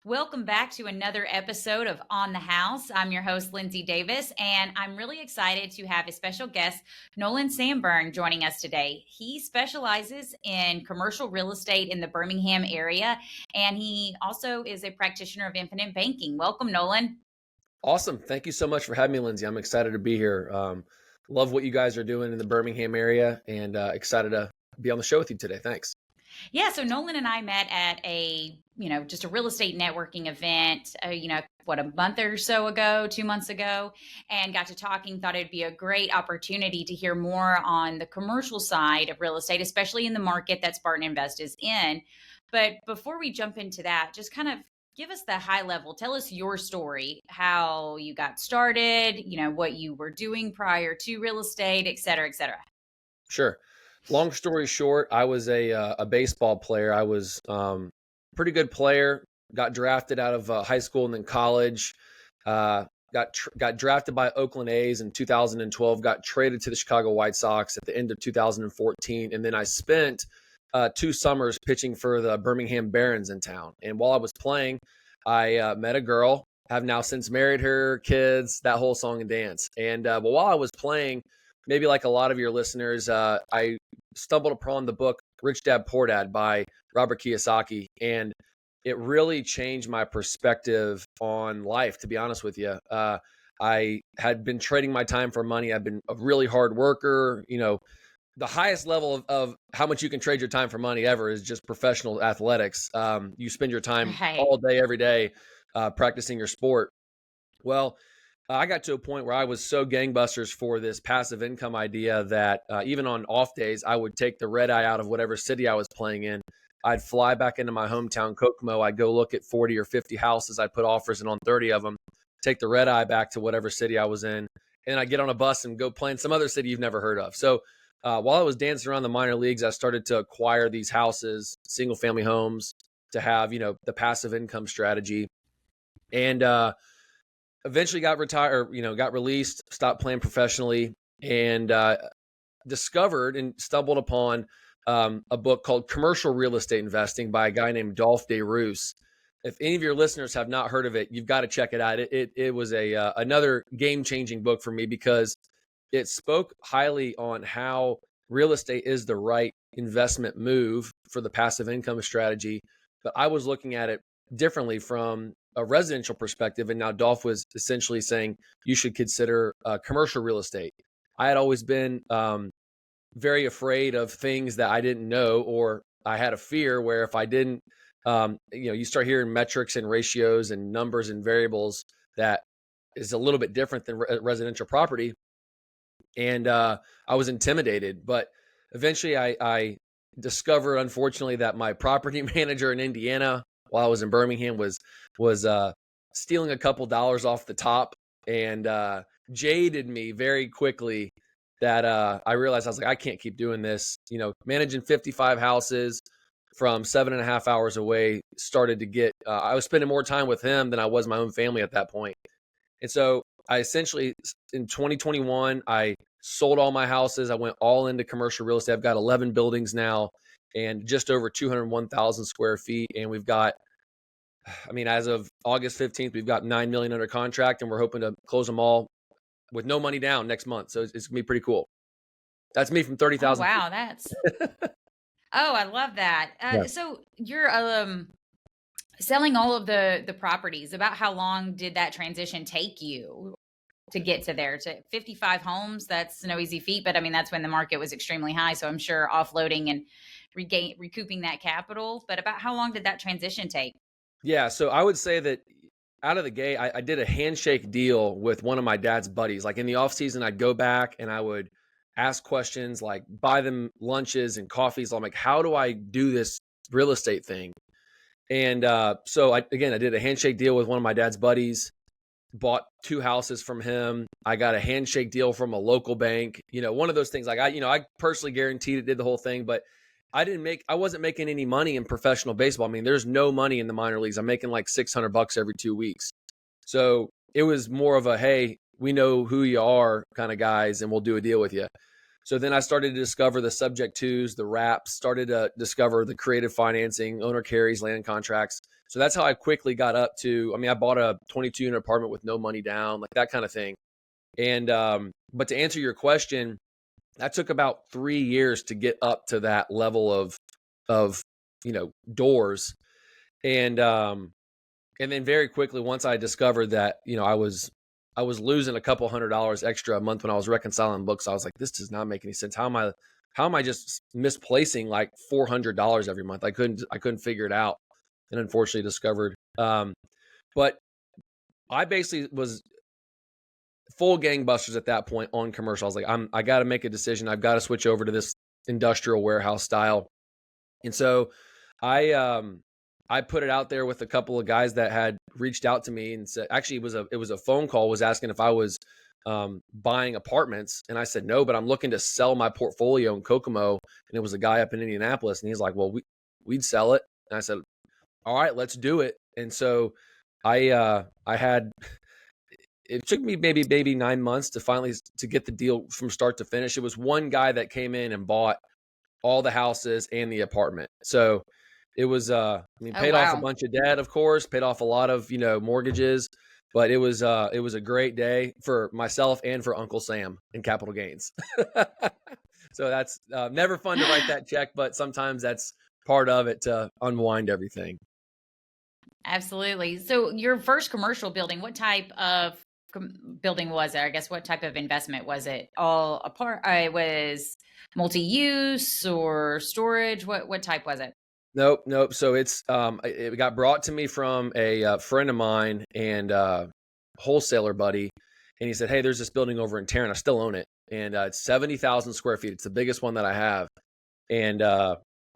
Welcome back to another episode of On the House. I'm your host, Lindsay Davis, and I'm really excited to have a special guest, Nolan Sanburn, joining us today. He specializes in commercial real estate in the Birmingham area, and he also is a practitioner of infinite banking. Welcome, Nolan. Awesome. Thank you so much for having me, Lindsay. I'm excited to be here. Love what you guys are doing in the Birmingham area and excited to be on the show with you today. Thanks. Yeah, so Nolan and I met at just a real estate networking event, a month or so ago, 2 months ago, and got to talking. Thought it'd be a great opportunity to hear more on the commercial side of real estate, especially in the market that Spartan Invest is in. But before we jump into that, just kind of give us the high level. Tell us your story, how you got started, what you were doing prior to real estate, et cetera, et cetera. Sure. Long story short, I was a baseball player. I was pretty good player. Got drafted out of high school and then college. Uh, got drafted by Oakland A's in 2012. Got traded to the Chicago White Sox at the end of 2014, and then I spent 2 summers pitching for the Birmingham Barons in town. And while I was playing, I met a girl. Have now since married her, kids, that whole song and dance. And but while I was playing, maybe like a lot of your listeners, I stumbled upon the book Rich Dad Poor Dad by Robert Kiyosaki, and it really changed my perspective on life, to be honest with you. I had been trading my time for money. I've been a really hard worker. The highest level of how much you can trade your time for money ever is just professional athletics. You spend your time Right. all day, every day, practicing your sport. Well, I got to a point where I was so gangbusters for this passive income idea that even on off days, I would take the red eye out of whatever city I was playing in. I'd fly back into my hometown, Kokomo. I'd go look at 40 or 50 houses. I'd put offers in on 30 of them, take the red eye back to whatever city I was in, and I'd get on a bus and go play in some other city you've never heard of. So while I was dancing around the minor leagues, I started to acquire these houses, single family homes, to have, the passive income strategy. And eventually got retired, got released, stopped playing professionally, and discovered and stumbled upon a book called Commercial Real Estate Investing by a guy named Dolph DeRoos. If any of your listeners have not heard of it, you've got to check it out. It was another game-changing book for me because it spoke highly on how real estate is the right investment move for the passive income strategy. But I was looking at it differently from a residential perspective. And now Dolph was essentially saying you should consider commercial real estate. I had always been very afraid of things that I didn't know, or I had a fear where if I didn't, you start hearing metrics and ratios and numbers and variables that is a little bit different than residential property. And I was intimidated, but eventually I discovered, unfortunately, that my property manager in Indiana, while I was in Birmingham, was stealing a couple dollars off the top and jaded me very quickly. That I realized I was like, I can't keep doing this. Managing 55 houses from 7.5 hours away started to get. I was spending more time with him than I was my own family at that point. And so I essentially, in 2021, I sold all my houses. I went all into commercial real estate. I've got 11 buildings now and just over 201,000 square feet. And we've got, as of August 15th, we've got 9 million under contract, and we're hoping to close them all with no money down next month. So it's gonna be pretty cool. That's me from Oh, 30,000 feet. wow. Oh, I love that. Yeah. So you're selling all of the properties. About how long did that transition take you to get to there? To 55 homes, that's no easy feat, but that's when the market was extremely high. So I'm sure offloading and recouping that capital. But about how long did that transition take? Yeah. So I would say that out of the gate, I did a handshake deal with one of my dad's buddies. Like in the off season, I'd go back and I would ask questions, like buy them lunches and coffees. I'm like, how do I do this real estate thing? And so I did a handshake deal with one of my dad's buddies, bought 2 houses from him. I got a handshake deal from a local bank, one of those things. Like I personally guaranteed it, did the whole thing, but I wasn't making any money in professional baseball. There's no money in the minor leagues. I'm making like $600 every 2 weeks. So it was more of a, hey, we know who you are kind of guys, and we'll do a deal with you. So then I started to discover the subject twos, the wraps, started to discover the creative financing, owner carries, land contracts. So that's how I quickly got up to, I mean, I bought a 22 unit apartment with no money down, like that kind of thing. And, but to answer your question, that took about 3 years to get up to that level of, doors. And then very quickly, once I discovered that, I was losing a couple $100 extra a month when I was reconciling books, I was like, this does not make any sense. How am I just misplacing like $400 every month? I couldn't figure it out, and unfortunately discovered. But I basically was full gangbusters at that point on commercial. I was like, I got to make a decision. I've got to switch over to this industrial warehouse style. And so I put it out there with a couple of guys that had reached out to me and said, actually it was a phone call, was asking if I was buying apartments. And I said, no, but I'm looking to sell my portfolio in Kokomo. And it was a guy up in Indianapolis. And he's like, well, we'd sell it. And I said, all right, let's do it. And so I had, it took me maybe 9 months to get the deal from start to finish. It was one guy that came in and bought all the houses and the apartment. So it was, paid off a bunch of debt, of course, paid off a lot of, mortgages, but it was a great day for myself and for Uncle Sam in capital gains. So that's never fun to write that check, but sometimes that's part of it to unwind everything. Absolutely. So your first commercial building, what type of building was it? I guess what type of investment was it? All apart? It was multi-use or storage? What type was it? Nope. So it got brought to me from a friend of mine and wholesaler buddy, and he said, "Hey, there's this building over in Tarrant. I still own it, and it's 70,000 square feet. It's the biggest one that I have." And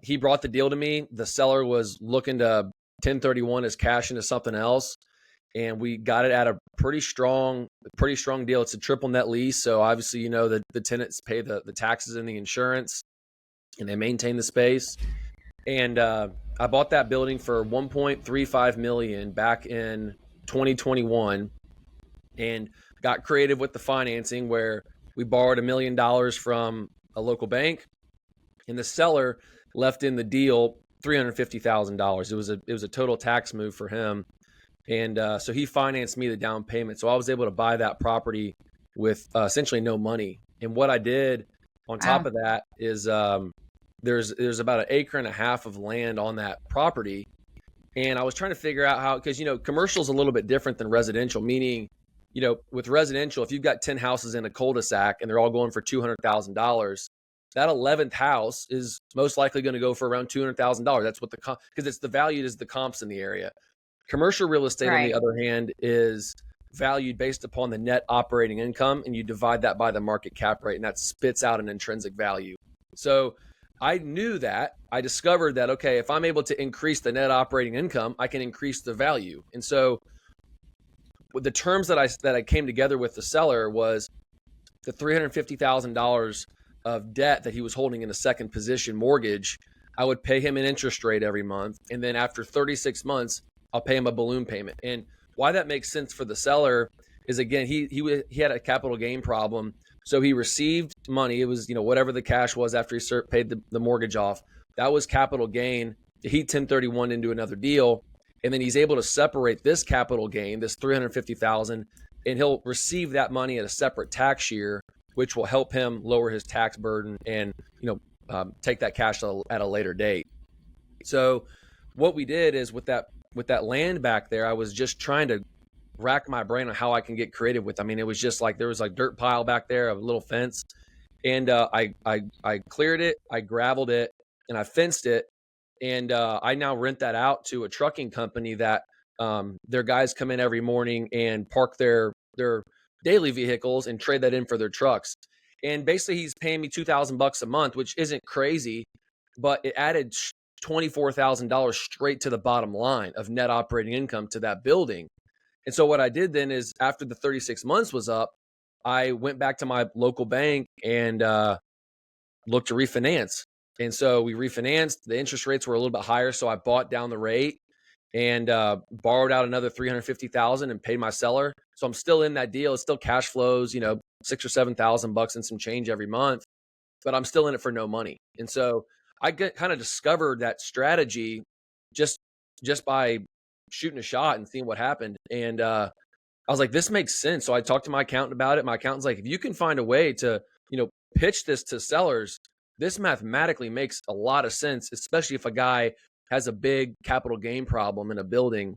he brought the deal to me. The seller was looking to 1031 his cash into something else, and we got it at a pretty strong deal. It's a triple net lease, so obviously the tenants pay the taxes and the insurance, and they maintain the space. And I bought that building for $1.35 million back in 2021, and got creative with the financing where we borrowed $1 million from a local bank, and the seller left in the deal $350,000. It was a total tax move for him, and so he financed me the down payment. So I was able to buy that property with essentially no money. And what I did on top of that is there's about 1.5 acres of land on that property, and I was trying to figure out how, because commercial is a little bit different than residential, meaning with residential, if you've got 10 houses in a cul-de-sac and they're all going for $200,000, that 11th house is most likely going to go for around $200,000. That's what because it's the value is the comps in the area. Commercial real estate, on the other hand, is valued based upon the net operating income, and you divide that by the market cap rate, and that spits out an intrinsic value. So I knew that. I discovered that, okay, if I'm able to increase the net operating income, I can increase the value. And so with the terms that I came together with the seller was the $350,000 of debt that he was holding in a second position mortgage. I would pay him an interest rate every month, and then after 36 months, I'll pay him a balloon payment. And why that makes sense for the seller is, again, he had a capital gain problem. So he received money. It was, whatever the cash was after he paid the mortgage off. That was capital gain. He 1031 into another deal. And then he's able to separate this capital gain, this $350,000, and he'll receive that money at a separate tax year, which will help him lower his tax burden and, take that cash at a later date. So what we did is with that land back there, I was just trying to rack my brain on how I can get creative with. I mean, it was just like there was like dirt pile back there, a little fence, and I cleared it, I graveled it, and I fenced it, and I now rent that out to a trucking company that their guys come in every morning and park their daily vehicles and trade that in for their trucks. And basically, he's paying me $2,000 a month, which isn't crazy, but it added $24,000 straight to the bottom line of net operating income to that building. And so what I did then is, after the 36 months was up, I went back to my local bank and looked to refinance. And so we refinanced. The interest rates were a little bit higher, so I bought down the rate and borrowed out another $350,000 and paid my seller. So I'm still in that deal. It still cash flows, $6,000 or $7,000 and some change every month. but I'm still in it for no money. And so I kind of discovered that strategy just by shooting a shot and seeing what happened. And I was like, this makes sense. So I talked to my accountant about it. My accountant's like, if you can find a way to, pitch this to sellers, this mathematically makes a lot of sense, especially if a guy has a big capital gain problem in a building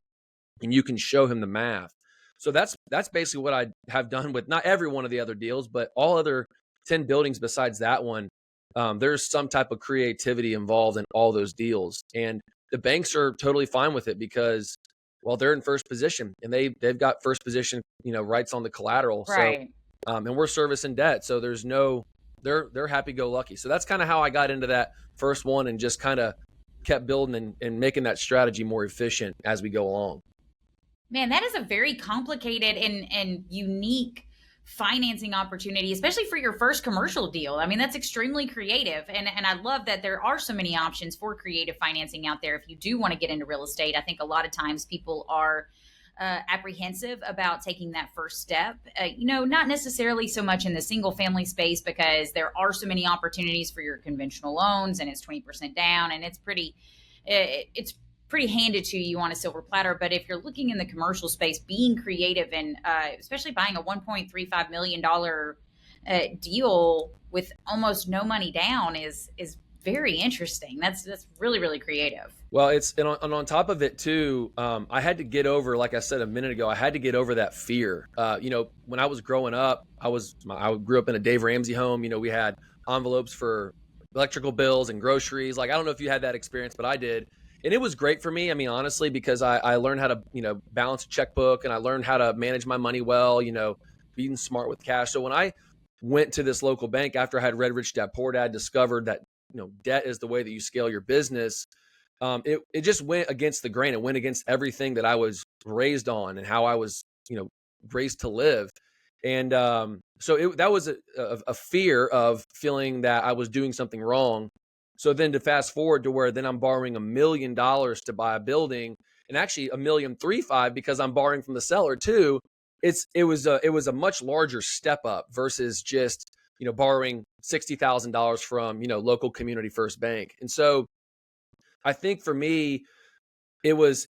and you can show him the math. So that's basically what I have done with not every one of the other deals, but all other 10 buildings besides that one. There's some type of creativity involved in all those deals. And the banks are totally fine with it because, well, they're in first position and they've got first position, rights on the collateral. So, Right. and we're servicing debt. So there's no, they're happy go lucky. So that's kind of how I got into that first one and just kind of kept building and making that strategy more efficient as we go along. Man, that is a very complicated and unique financing opportunity, especially for your first commercial deal. I mean, that's extremely creative. And I love that there are so many options for creative financing out there if you do want to get into real estate. I think a lot of times people are apprehensive about taking that first step. Not necessarily so much in the single family space because there are so many opportunities for your conventional loans and it's 20% down and it's pretty handed to you on a silver platter. But if you're looking in the commercial space, being creative and especially buying a $1.35 million deal with almost no money down is very interesting. That's really, really creative. Well, and on top of it too, I had to get over, like I said a minute ago, I had to get over that fear. When I was growing up, I grew up in a Dave Ramsey home. We had envelopes for electrical bills and groceries. Like, I don't know if you had that experience, but I did. And it was great for me. I mean, honestly, because I learned how to, balance a checkbook and I learned how to manage my money well, being smart with cash. So when I went to this local bank after I had read Rich Dad Poor Dad, discovered that, debt is the way that you scale your business. It just went against the grain. It went against everything that I was raised on and how I was, raised to live. And so that was a fear of feeling that I was doing something wrong. So then to fast forward to where then I'm borrowing $1 million to buy a building, and actually $1.35 million because I'm borrowing from the seller too. It was a much larger step up versus just borrowing $60,000 from local Community First Bank. And so I think for me, it was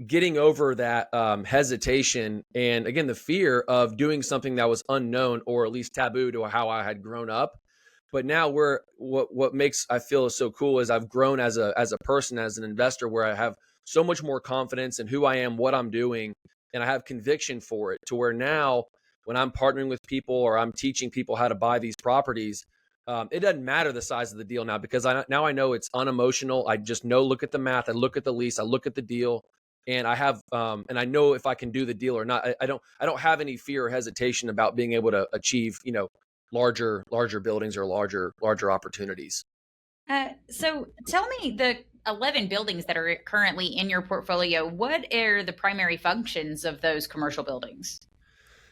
getting over that hesitation and again the fear of doing something that was unknown or at least taboo to how I had grown up. But now what makes I feel so cool is I've grown as a person, as an investor, where I have so much more confidence in who I am, what I'm doing, and I have conviction for it. To where now, when I'm partnering with people or I'm teaching people how to buy these properties, it doesn't matter the size of the deal now because I know it's unemotional. I just look at the math, I look at the lease, I look at the deal, and I have and I know if I can do the deal or not. I don't have any fear or hesitation about being able to achieve larger buildings or larger opportunities. So tell me the 11 buildings that are currently in your portfolio, what are the primary functions of those commercial buildings?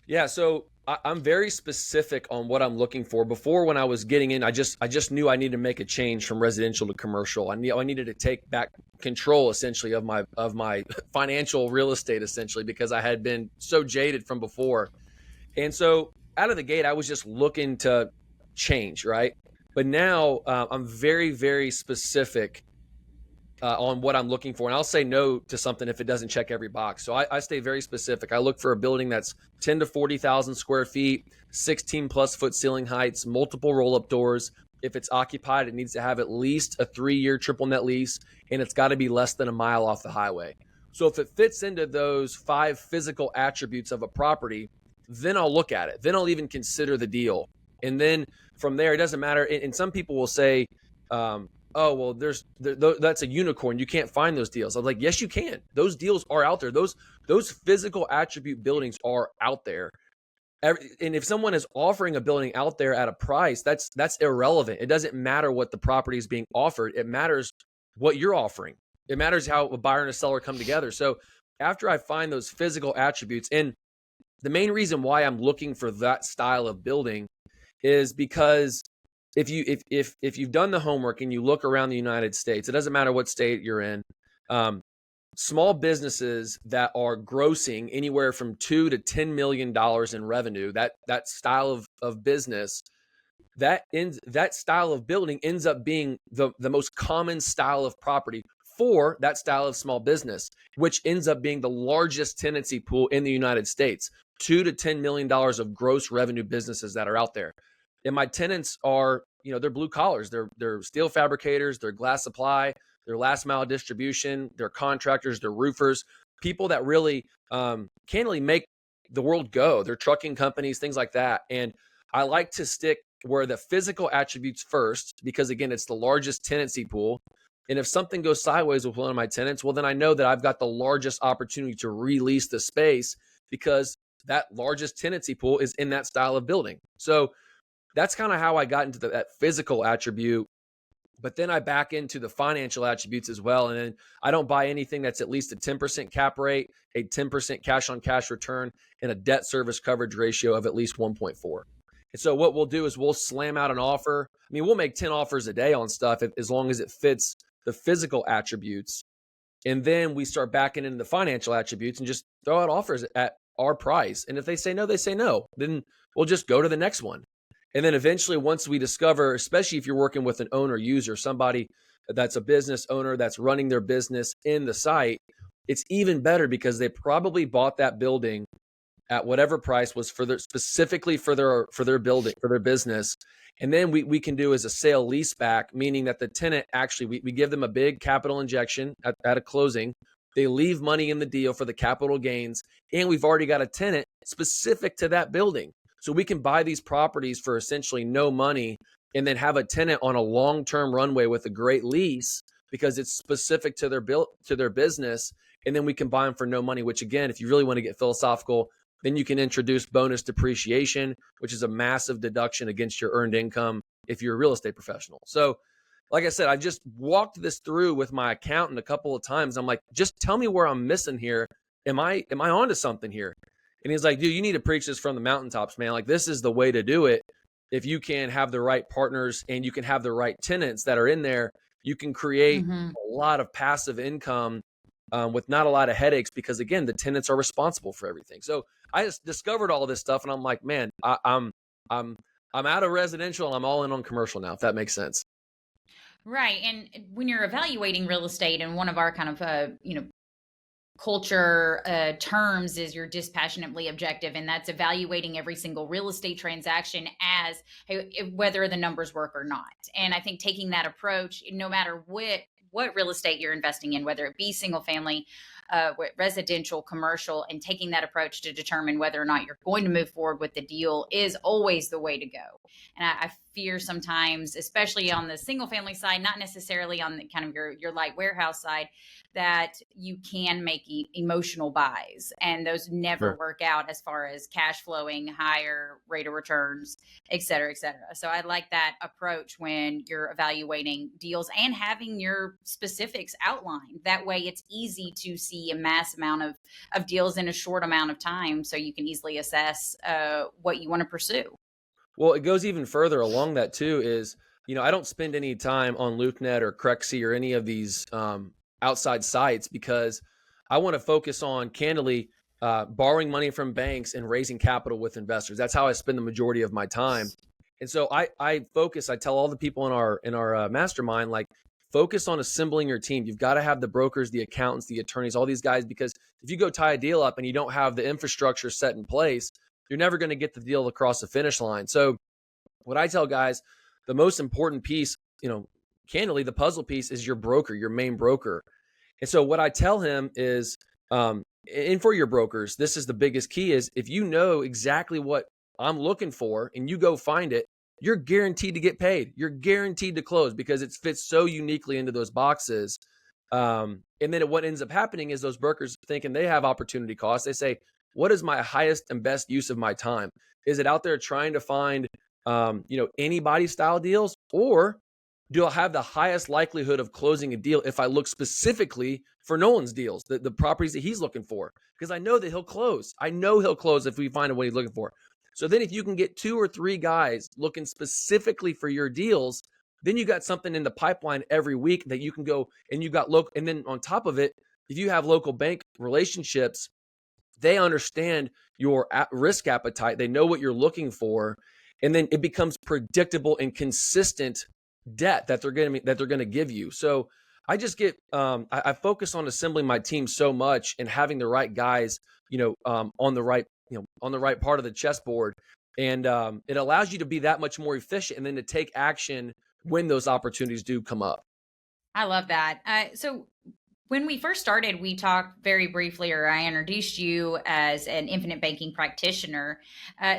Yeah, so I'm very specific on what I'm looking for. Before, when I was getting in, I just knew I needed to make a change from residential to commercial. I needed to take back control essentially of my financial real estate essentially because I had been so jaded from before. And so out of the gate, I was just looking to change, right? But now I'm very, very specific on what I'm looking for. And I'll say no to something if it doesn't check every box. So I stay very specific. I look for a building that's 10 to 40,000 square feet, 16 plus foot ceiling heights, multiple roll-up doors. If it's occupied, it needs to have at least a 3-year triple net lease, and it's got to be less than a mile off the highway. So if it fits into those 5 physical attributes of a property, then I'll look at it. Then I'll even consider the deal. And then from there, it doesn't matter. And some people will say, oh, well, that's a unicorn. You can't find those deals. I'm like, yes, you can. Those deals are out there. Those physical attribute buildings are out there. And if someone is offering a building out there at a price, that's irrelevant. It doesn't matter what the property is being offered. It matters what you're offering. It matters how a buyer and a seller come together. So after I find those physical attributes, and the main reason why I'm looking for that style of building is because if you've done the homework and you look around the United States, it doesn't matter what state you're in, small businesses that are grossing anywhere from $2 to $10 million in revenue, that style of business, that style of building ends up being the most common style of property for that style of small business, which ends up being the largest tenancy pool in the United States. $2 to $10 million of gross revenue businesses that are out there. And my tenants are, they're blue collars, they're steel fabricators, they're glass supply, they're last mile distribution, they're contractors, they're roofers, people that really candidly make the world go. They're trucking companies, things like that. And I like to stick where the physical attributes first, because again, it's the largest tenancy pool. And if something goes sideways with one of my tenants, well, then I know that I've got the largest opportunity to release the space because that largest tenancy pool is in that style of building. So that's kind of how I got into that physical attribute. But then I back into the financial attributes as well. And then I don't buy anything that's at least a 10% cap rate, a 10% cash on cash return, and a debt service coverage ratio of at least 1.4. And so what we'll do is we'll slam out an offer. I mean, we'll make 10 offers a day on stuff as long as it fits the physical attributes. And then we start backing into the financial attributes and just throw out offers at our price. And if they say no, they say no. Then we'll just go to the next one. And then eventually, once we discover, especially if you're working with an owner user, somebody that's a business owner that's running their business in the site, it's even better because they probably bought that building at whatever price was specifically for their building, for their business. And then we can do as a sale leaseback, meaning that the tenant actually, we give them a big capital injection at a closing. They leave money in the deal for the capital gains, and we've already got a tenant specific to that building. So we can buy these properties for essentially no money and then have a tenant on a long-term runway with a great lease because it's specific to their business. And then we can buy them for no money, which again, if you really want to get philosophical, then you can introduce bonus depreciation, which is a massive deduction against your earned income if you're a real estate professional. So like I said, I just walked this through with my accountant a couple of times. I'm like, just tell me where I'm missing here. Am I onto something here? And he's like, dude, you need to preach this from the mountaintops, man. Like, this is the way to do it. If you can have the right partners and you can have the right tenants that are in there, you can create a lot of passive income with not a lot of headaches because, again, the tenants are responsible for everything. So I just discovered all this stuff, and I'm like, man, I'm out of residential and I'm all in on commercial now, if that makes sense. Right. And when you're evaluating real estate, and one of our kind of, culture terms is you're dispassionately objective, and that's evaluating every single real estate transaction as whether the numbers work or not. And I think taking that approach, no matter what real estate you're investing in, whether it be single family, residential, commercial, and taking that approach to determine whether or not you're going to move forward with the deal is always the way to go. And I fear sometimes, especially on the single family side, not necessarily on the kind of your light warehouse side, that you can make emotional buys, and those never work out as far as cash flowing, higher rate of returns, et cetera, et cetera. So I like that approach when you're evaluating deals and having your specifics outlined. That way it's easy to see a mass amount of deals in a short amount of time, so you can easily assess what you want to pursue. Well, it goes even further along that too is, I don't spend any time on LoopNet or Crexi or any of these outside sites because I want to focus on candidly borrowing money from banks and raising capital with investors. That's how I spend the majority of my time. And so I tell all the people in our mastermind, like, focus on assembling your team. You've got to have the brokers, the accountants, the attorneys, all these guys, because if you go tie a deal up and you don't have the infrastructure set in place, you're never going to get the deal across the finish line. So what I tell guys, the most important piece, candidly, the puzzle piece is your broker, your main broker. And so what I tell him is, and for your brokers, this is the biggest key, is if you know exactly what I'm looking for and you go find it, you're guaranteed to get paid. You're guaranteed to close because it fits so uniquely into those boxes. And then what ends up happening is those brokers thinking they have opportunity costs. They say, what is my highest and best use of my time? Is it out there trying to find, anybody style deals, or do I have the highest likelihood of closing a deal if I look specifically for Nolan's deals, the properties that he's looking for? Because I know that he'll close. I know he'll close if we find what he's looking for. So then if you can get 2 or 3 guys looking specifically for your deals, then you got something in the pipeline every week that you can go, and you got local. And then on top of it, if you have local bank relationships, they understand your risk appetite. They know what you're looking for. And then it becomes predictable and consistent debt that they're going to give you. So I just get I focus on assembling my team so much and having the right guys, on the right on the right part of the chessboard, and it allows you to be that much more efficient, and then to take action when those opportunities do come up. I love that. So when we first started, we talked very briefly, or I introduced you as an infinite banking practitioner.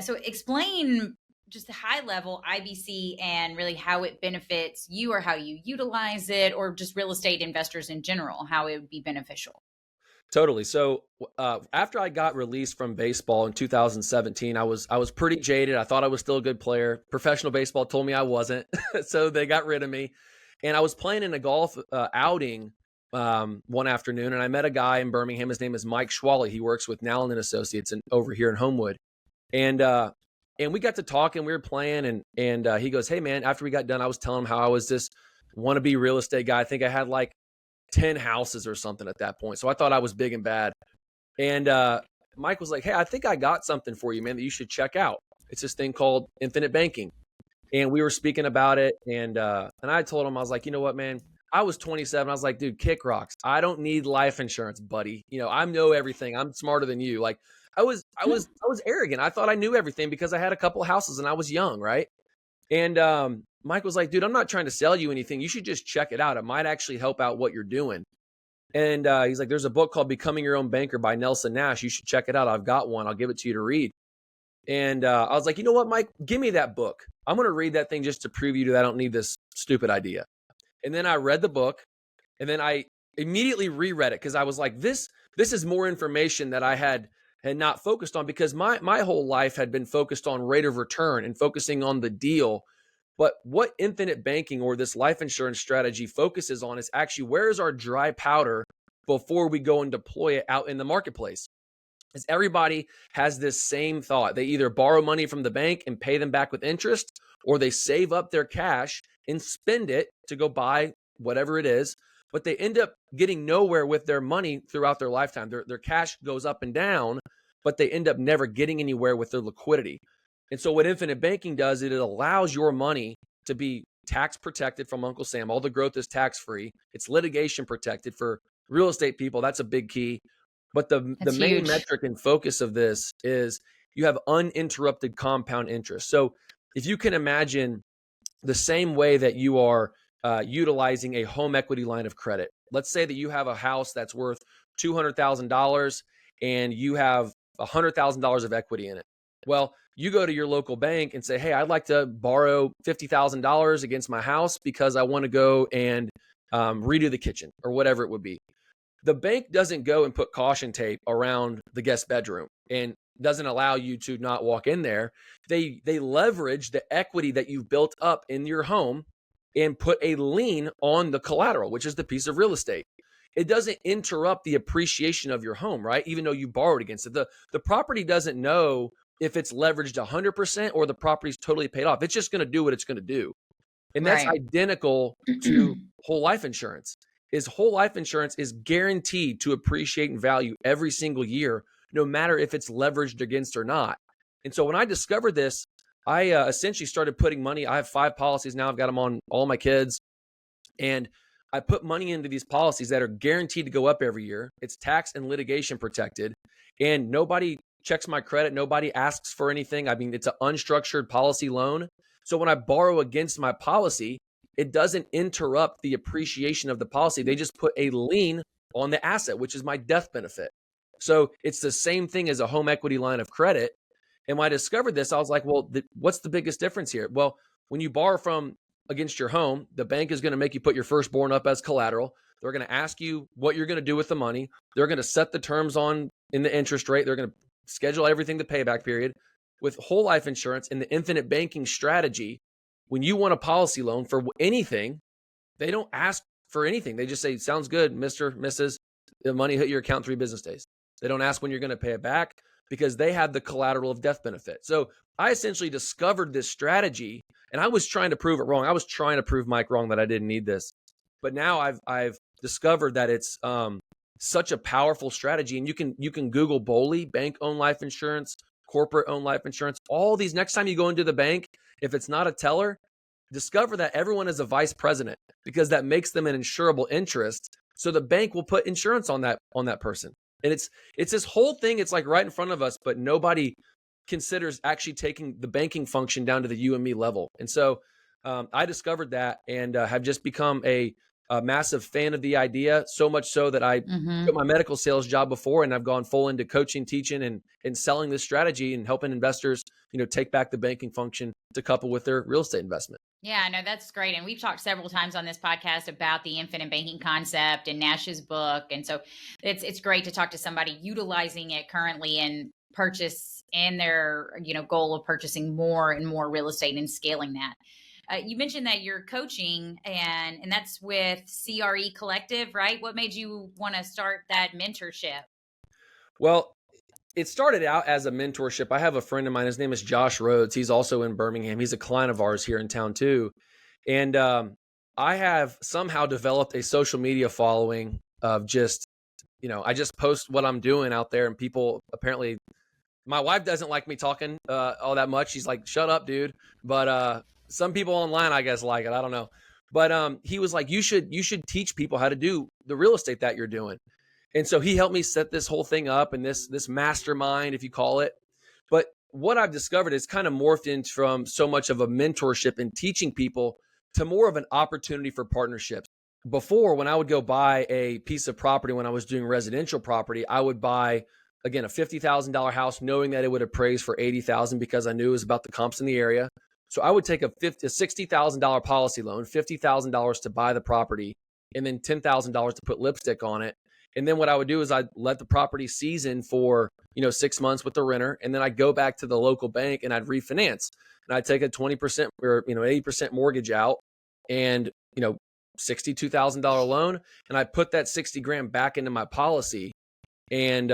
So explain just the high level IBC and really how it benefits you, or how you utilize it, or just real estate investors in general, how it would be beneficial. Totally. So after I got released from baseball in 2017, I was pretty jaded. I thought I was still a good player. Professional baseball told me I wasn't, so they got rid of me. And I was playing in a golf outing one afternoon, and I met a guy in Birmingham. His name is Mike Schwally. He works with Nolan Associates over here in Homewood, and we got to talking. We were playing, and he goes, "Hey man," after we got done, I was telling him how I was this wannabe real estate guy. I think I had like 10 houses or something at that point. So I thought I was big and bad. And Mike was like, "Hey, I think I got something for you, man, that you should check out. It's this thing called infinite banking." And we were speaking about it. And I told him, I was like, "You know what, man? I was 27. I was like, dude, kick rocks. I don't need life insurance, buddy. I know everything. I'm smarter than you." Like I was arrogant. I thought I knew everything because I had a couple of houses and I was young, right? And Mike was like, "Dude, I'm not trying to sell you anything. You should just check it out. It might actually help out what you're doing." And he's like, "There's a book called Becoming Your Own Banker by Nelson Nash. You should check it out. I've got one. I'll give it to you to read." And I was like, "You know what, Mike? Give me that book. I'm going to read that thing just to prove you that I don't need this stupid idea." And then I read the book, and then I immediately reread it because I was like, this is more information that I had not focused on, because my whole life had been focused on rate of return and focusing on the deal. But what infinite banking or this life insurance strategy focuses on is actually, where is our dry powder before we go and deploy it out in the marketplace? Is everybody has this same thought. They either borrow money from the bank and pay them back with interest, or they save up their cash and spend it to go buy whatever it is, but they end up getting nowhere with their money throughout their lifetime. Their cash goes up and down, but they end up never getting anywhere with their liquidity. And so what infinite banking does, it allows your money to be tax protected from Uncle Sam. All the growth is tax free. It's litigation protected for real estate people. That's a big key. But the That's main huge. metric and focus of this is you have uninterrupted compound interest. So if you can imagine the same way that you are utilizing a home equity line of credit. Let's say that you have a house that's worth $200,000 and you have $100,000 of equity in it. Well, you go to your local bank and say, "Hey, I'd like to borrow $50,000 against my house because I want to go and redo the kitchen," or whatever it would be. The bank doesn't go and put caution tape around the guest bedroom and doesn't allow you to not walk in there. They leverage the equity that you've built up in your home and put a lien on the collateral, which is the piece of real estate. It doesn't interrupt the appreciation of your home, right? Even though you borrowed against it. The property doesn't know if it's leveraged 100% or the property's totally paid off. It's just going to do what it's going to do. And that's Right. identical to whole life insurance. Whole life insurance is guaranteed to appreciate in value every single year, no matter if it's leveraged against or not. And so when I discovered this, I essentially started putting money. I have 5 policies now. I've got them on all my kids. And I put money into these policies that are guaranteed to go up every year. It's tax and litigation protected. And nobody checks my credit. Nobody asks for anything. I mean, it's an unstructured policy loan. So when I borrow against my policy, it doesn't interrupt the appreciation of the policy. They just put a lien on the asset, which is my death benefit. So it's the same thing as a home equity line of credit. And when I discovered this, I was like, well, what's the biggest difference here? Well, when you borrow from against your home, the bank is going to make you put your firstborn up as collateral. They're going to ask you what you're going to do with the money. They're going to set the terms in the interest rate. They're going to schedule everything, the payback period. With whole life insurance and the infinite banking strategy, when you want a policy loan for anything, they don't ask for anything. They just say, "Sounds good, Mr., Mrs. The money hit your account 3 business days." They don't ask when you're going to pay it back because they have the collateral of death benefit. So I essentially discovered this strategy, and I was trying to prove it wrong. I was trying to prove Mike wrong that I didn't need this. But now I've discovered that it's such a powerful strategy. And you can Google BOLI, bank-owned life insurance, corporate owned life insurance, all these. Next time you go into the bank, if it's not a teller, discover that everyone is a vice president, because that makes them an insurable interest. So the bank will put insurance on that person. And it's this whole thing. It's like right in front of us, but nobody considers actually taking the banking function down to the you and me level. And so I discovered that, and have just become a massive fan of the idea, so much so that I quit my medical sales job before, and I've gone full into coaching, teaching, and selling this strategy and helping investors, take back the banking function to couple with their real estate investment. Yeah, no, that's great. And we've talked several times on this podcast about the infinite banking concept and Nash's book. And so it's great to talk to somebody utilizing it currently and purchase in their, goal of purchasing more and more real estate and scaling that. You mentioned that you're coaching and that's with CRE Collective, right? What made you want to start that mentorship? Well, it started out as a mentorship. I have a friend of mine. His name is Josh Rhodes. He's also in Birmingham. He's a client of ours here in town too. And I have somehow developed a social media following of just, I just post what I'm doing out there, and people apparently, my wife doesn't like me talking all that much. She's like, shut up, dude. But some people online, I guess, like it. I don't know. But he was like, you should teach people how to do the real estate that you're doing. And so he helped me set this whole thing up, and this mastermind, if you call it. But what I've discovered is kind of morphed into from so much of a mentorship and teaching people to more of an opportunity for partnerships. Before, when I would go buy a piece of property, when I was doing residential property, I would buy, again, a $50,000 house, knowing that it would appraise for $80,000 because I knew it was about the comps in the area. So I would take a $60,000 policy loan, $50,000 to buy the property, and then $10,000 to put lipstick on it. And then what I would do is I'd let the property season for, 6 months with the renter. And then I'd go back to the local bank and I'd refinance. And I'd take a 20% or, 80% mortgage out and, $62,000 loan. And I put that 60 grand back into my policy and,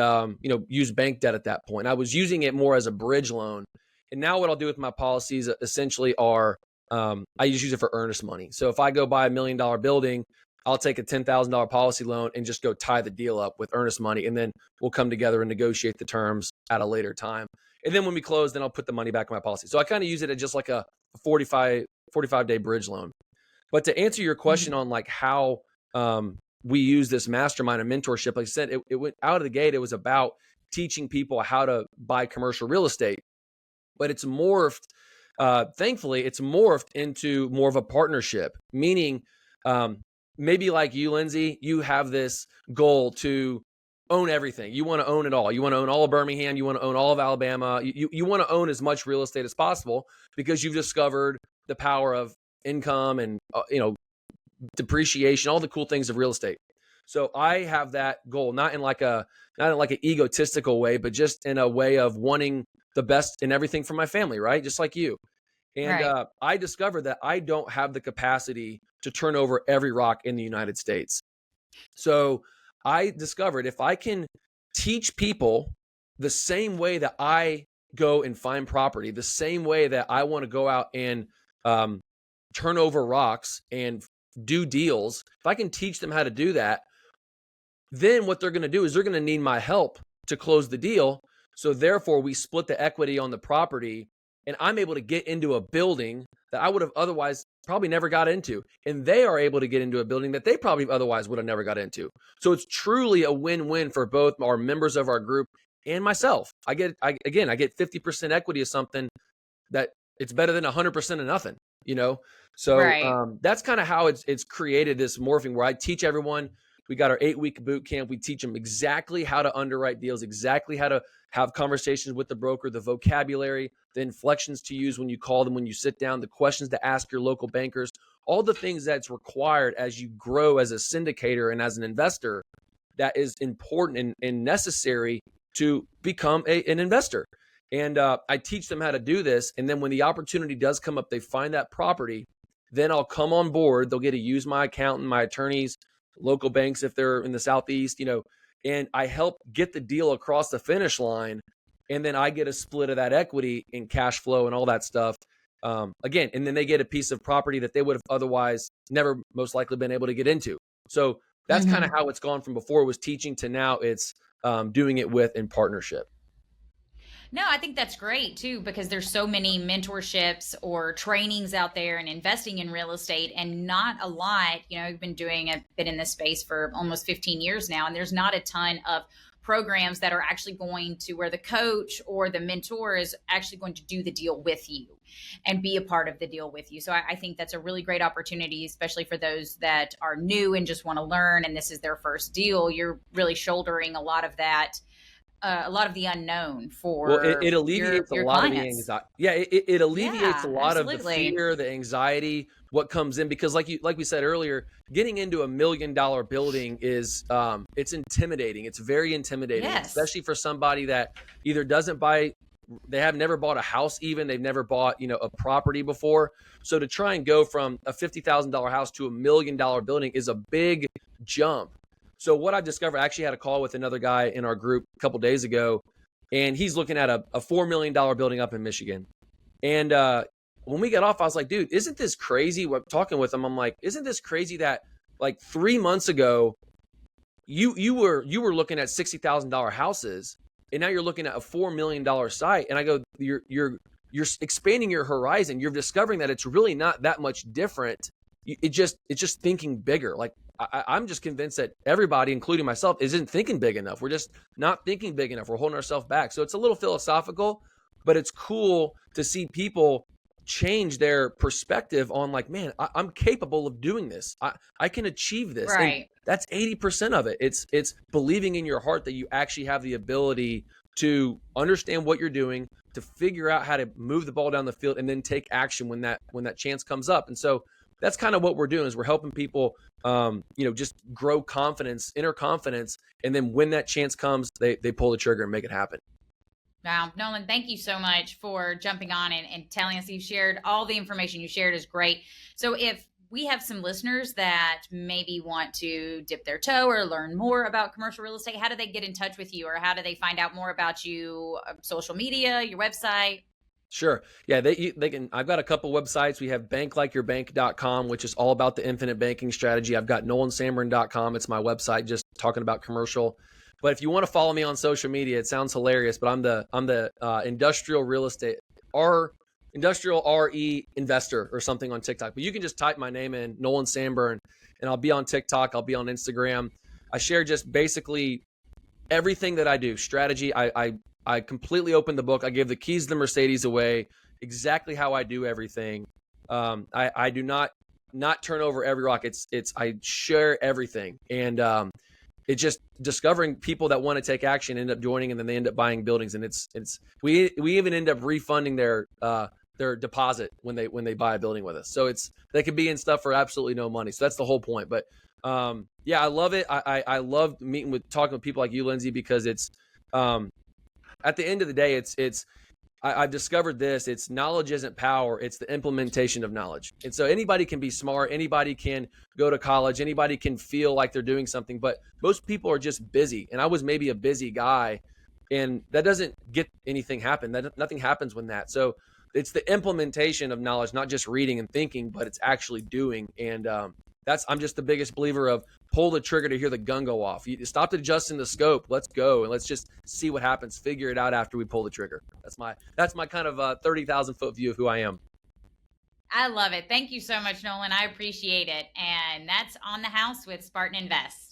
use bank debt at that point. I was using it more as a bridge loan. And now what I'll do with my policies essentially are, I just use it for earnest money. So if I go buy $1 million building, I'll take a $10,000 policy loan and just go tie the deal up with earnest money. And then we'll come together and negotiate the terms at a later time. And then when we close, then I'll put the money back in my policy. So I kind of use it as just like a 45-day bridge loan. But to answer your question on like how we use this mastermind and mentorship, like I said, it went out of the gate. It was about teaching people how to buy commercial real estate. But it's morphed, thankfully, it's morphed into more of a partnership, meaning maybe like you, Lindsay, you have this goal to own everything. You want to own it all. You want to own all of Birmingham. You want to own all of Alabama. You want to own as much real estate as possible because you've discovered the power of income and, depreciation, all the cool things of real estate. So I have that goal, not in like an egotistical way, but just in a way of wanting the best in everything for my family, right? Just like you. And Right. I discovered that I don't have the capacity to turn over every rock in the United States. So I discovered if I can teach people the same way that I go and find property, the same way that I want to go out and turn over rocks and do deals, if I can teach them how to do that, then what they're going to do is they're going to need my help to close the deal. So therefore, we split the equity on the property, and I'm able to get into a building that I would have otherwise probably never got into. And they are able to get into a building that they probably otherwise would have never got into. So it's truly a win-win for both our members of our group and myself. I get 50% equity of something that it's better than 100% of nothing, So Right. that's kind of how it's created this morphing where I teach everyone. We got our 8-week boot camp. We teach them exactly how to underwrite deals, exactly how to have conversations with the broker, the vocabulary, the inflections to use when you call them, when you sit down, the questions to ask your local bankers, all the things that's required as you grow as a syndicator and as an investor that is important and necessary to become an investor. And I teach them how to do this. And then when the opportunity does come up, they find that property, then I'll come on board. They'll get to use my accountant, my attorneys, local banks if they're in the Southeast, and I help get the deal across the finish line. And then I get a split of that equity in cash flow and all that stuff. Again, and then they get a piece of property that they would have otherwise never most likely been able to get into. So that's kind of how it's gone from before it was teaching to now it's doing it with in partnership. No, I think that's great too, because there's so many mentorships or trainings out there and investing in real estate, and not a lot. I've been in this space for almost 15 years now, and there's not a ton of programs that are actually going to where the coach or the mentor is actually going to do the deal with you and be a part of the deal with you. So I think that's a really great opportunity, especially for those that are new and just want to learn and this is their first deal. You're really shouldering a lot of the unknown Well, for it your alleviates a your lot of the clients. anxiety. Yeah, it alleviates a Yeah, lot of the absolutely. fear, the anxiety, what comes in, because like we said earlier, getting into $1 million building is it's intimidating. It's very intimidating, Yes. especially for somebody that either doesn't buy, they have never bought a house, even they've never bought a property before. So to try and go from a $50,000 house to $1 million building is a big jump. So what I've discovered, I actually had a call with another guy in our group a couple days ago, and he's looking at a $4 million building up in Michigan. And when we got off, I was like, dude, isn't this crazy? We're talking with him. I'm like, isn't this crazy that like 3 months ago you were looking at $60,000 houses, and now you're looking at a $4 million site. And I go, you're expanding your horizon. You're discovering that it's really not that much different. It's just thinking bigger. Like I'm just convinced that everybody, including myself, isn't thinking big enough. We're just not thinking big enough. We're holding ourselves back. So it's a little philosophical, but it's cool to see people change their perspective on like, man, I'm capable of doing this. I can achieve this. And Right. that's 80% of it. It's believing in your heart that you actually have the ability to understand what you're doing, to figure out how to move the ball down the field, and then take action when that chance comes up. And so that's kind of what we're doing, is we're helping people just grow confidence, inner confidence, and then when that chance comes, they pull the trigger and make it happen. Wow. Nolan, thank you so much for jumping on and telling us. You shared all the information you shared is great. So if we have some listeners that maybe want to dip their toe or learn more about commercial real estate, how do they get in touch with you, or how do they find out more about you? Social media, your website? Sure. Yeah, they can. I've got a couple websites. We have banklikeyourbank.com, which is all about the infinite banking strategy. I've got nolansanburn.com. It's my website, just talking about commercial. But if you want to follow me on social media, it sounds hilarious, but I'm the industrial real estate industrial RE investor or something on TikTok. But you can just type my name in, Nolan Sanburn, and I'll be on TikTok. I'll be on Instagram. I share just basically everything that I do. Strategy. I completely opened the book. I gave the keys to the Mercedes away, exactly how I do everything. I do not turn over every rock. I share everything. And it's just discovering people that want to take action, end up joining, and then they end up buying buildings. And we even end up refunding their deposit when they buy a building with us. So they could be in stuff for absolutely no money. So that's the whole point. But yeah, I love it. I love talking with people like you, Lindsay, because it's at the end of the day, I've discovered this. It's knowledge isn't power. It's the implementation of knowledge. And so anybody can be smart. Anybody can go to college. Anybody can feel like they're doing something. But most people are just busy. And I was maybe a busy guy. And that doesn't get anything happen. Nothing happens when that. So it's the implementation of knowledge, not just reading and thinking, but it's actually doing. And I'm just the biggest believer of pull the trigger to hear the gun go off. You stop adjusting the scope. Let's go and let's just see what happens. Figure it out after we pull the trigger. That's my kind of 30,000 foot view of who I am. I love it. Thank you so much, Nolan. I appreciate it. And that's On the House with Spartan Invest.